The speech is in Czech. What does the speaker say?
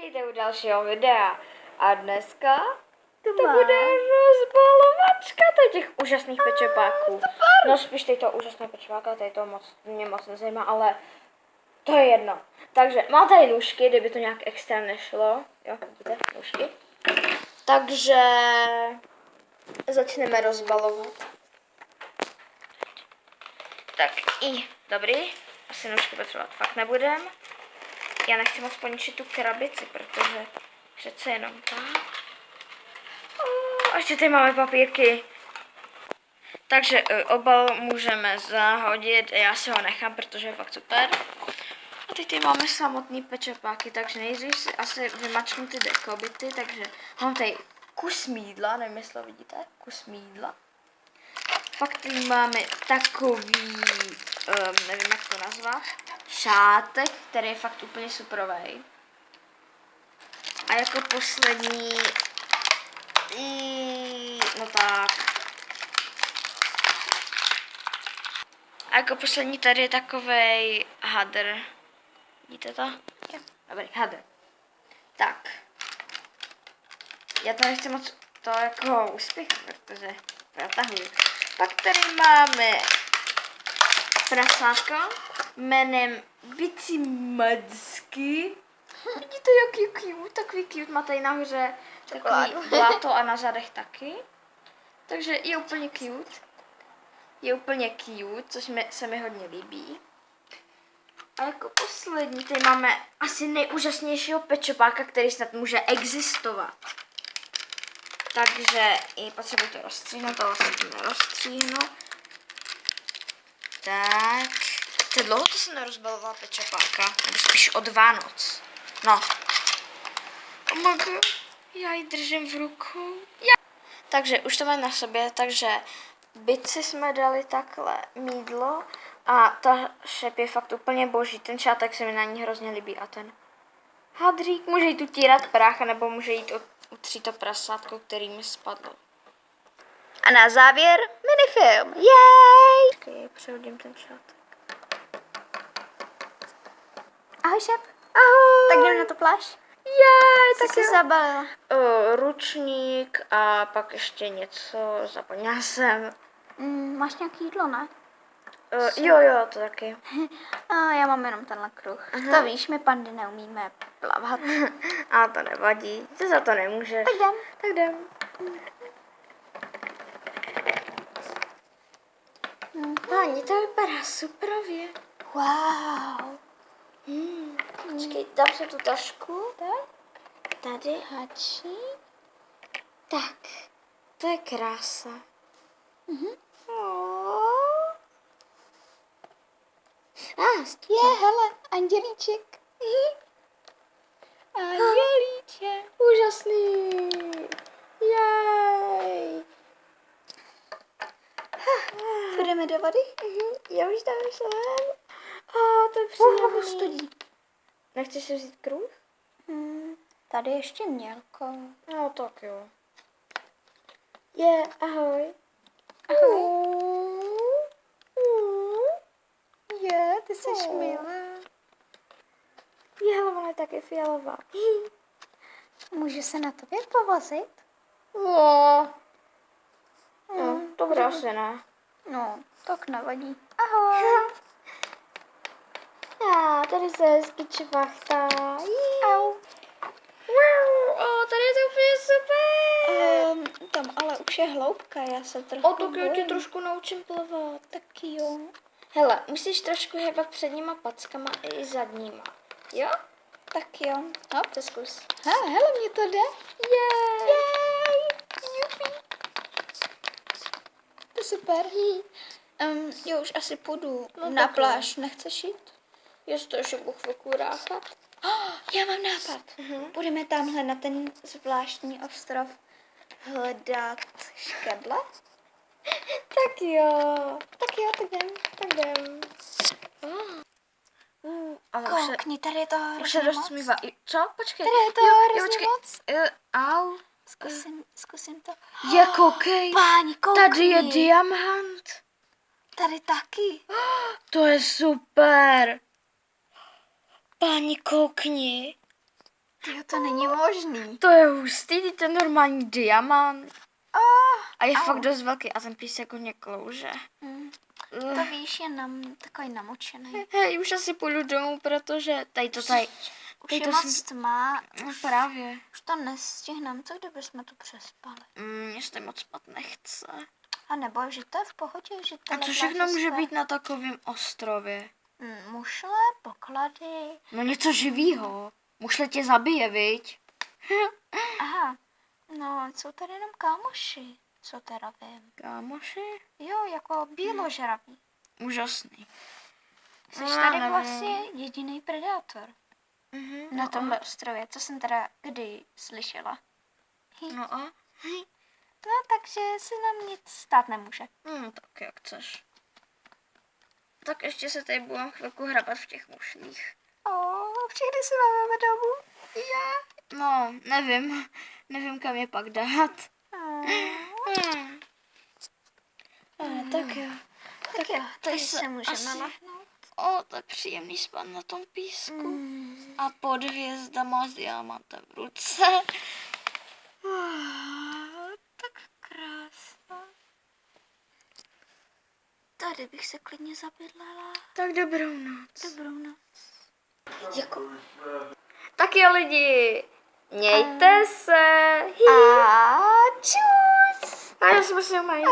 Vítejte u dalšího videa. A dneska to má. bude rozbalovačka těch úžasných pečepáků. No spíš to úžasné pečepáka, tady to mě moc nezajímá, ale to je jedno. Takže má tady nůžky, kdyby to nějak extra nešlo. Jo, vidíte, nůžky. Takže začneme rozbalovat. Tak dobrý, asi nůžky potřebovat fakt nebudem. Já nechci moc poničit tu krabici, protože přece jenom tak. A ještě tady máme papírky. Takže obal můžeme zahodit, já si ho nechám, protože je fakt super. A teď tady máme samotný pečepáky, takže nejdřív si asi vymačknu ty dekobity, takže mám tady kus mýdla, nevím, jestli to vidíte, kus mýdla. Pak tady máme takový, nevím, jak to nazvat, šátek, který je fakt úplně superový. A jako poslední, no tak. A jako poslední tady je takovej hadr. Vidíte to? Jo. Dobrý, hadr. Tak. Já to nechci moc to jako uspěchat, protože protahuji. Pak tady máme prasátko jménem Bicimadsky. Vidíte, jaký cute, takový cute. Má tady nahoře takový bláto a na zadech taky. Takže je úplně cute. Je úplně cute, což se mi hodně líbí. A jako poslední tady máme asi nejúžasnějšího pečepáka, který snad může existovat. Takže i potřebuji to rozstříhnout, to vlastně nerozstříhnu. Tak. To je dlouho, to se nerozbalovala pečepáka, nebo spíš od Vánoc. No. Oh my God. Já ji držím v rukou. Takže už to máme na sobě, takže bici jsme dali takhle mýdlo a ta šep je fakt úplně boží. Ten šátek se mi na ní hrozně líbí a ten hadřík může jít utírat prach, nebo může jít utřít to prasátko, který mi spadlo. A na závěr minifilm. Jej! Okay, přehodím ten šátek. Ahoj, šep. Ahoj! Tak jdem na to pláž. Jej, Co jsi zabalila? Ručník a pak ještě něco, zapomněla jsem. Máš nějaký jídlo, ne? Jo, to taky. Já mám jenom tenhle kruh. To víš, my pandy neumíme plavat. A to nevadí, ty za to nemůžeš. Tak jdem. Tak jdem. Páni, to vypadá superově. Wow. Počkej, dám si tu tašku. Tak? Tady. Hačí. Tak, to je krása. Hele, andělíček. Andělíček. Úžasný. Jej. Půjdeme do vody? Já už tam šlem. To je příjemný. Studí. Nechceš si vzít kruh? Tady ještě mělko. No tak jo. Ahoj. Ahoj. Ty jsi milá. Hele, ona je taky fialová. Může se na tobě povozit? No, dobré asi ne. No, tak nevadí. Ahoj. Tady se hezky čvachtá. Au. Tady je to úplně super. Tam ale už je hloubka, já se trochu Tak já tě trošku naučím plavat. Taky jo. Hele, musíš trošku hýbat předníma packama i zadníma. Jo? Tak jo. Hop. To zkus. Hele, mě to jde. Jej. Jupi. To je super. Jo, už asi půjdu na tak pláž. Nechceš jít? Já si to ještě budu chvilku ráchat. Já mám nápad. Budeme tamhle na ten zvláštní ostrov hledat škedle? Tak jo. Tak jo, tak jdem. Tak jdem. Ale Koukni, tady je to už se hrozně dost moc. smívá. Co? Počkej. Tady je to hrozně počkej. moc. Au. Zkusím to. Je, koukej. Páni, koukni. Tady je diamant. Tady taky. To je super. Páni, koukni. Tyjo, to není možný. To je hustý, to je normální diamant. A je au. fakt dost velký a ten písek hodně klouže. To víš, je takový namočený. Hej, už asi půjdu domů, protože tady to tady. Už Tady je to moc tma, No právě. už to nestihneme, co kdybychom tu přespali. Mně se moc spát nechce. A nebo, že to je v pohodě, že A co všechno může být na takovém ostrově? Mušle, poklady. No něco živýho. Mušle tě zabije, viď? Aha, no jsou tady jenom kámoši, co teda vím. Kámoši? Jo, jako bíložravý. Úžasný. Jsi No, tady nevím. vlastně jediný predátor Mhm, na tomhle ostrově, co jsem teda kdy slyšela. No a? No, takže se nám nic stát nemůže. Tak jak chceš. Tak ještě se tady budeme chvilku hrabat v těch mušlích. Všechny se máme domů. No, nevím kam je pak dát. Tak jo. Tak jo, tady se se můžeme asi- lehnout. Tak příjemný spát na tom písku. A pod hvězdama s diamantem v ruce. Tak krásná. Tady bych se klidně zabydlela. Tak dobrou noc. Dobrou noc. Jako. Tak jo lidi, mějte se. A čus. A já se musím majít.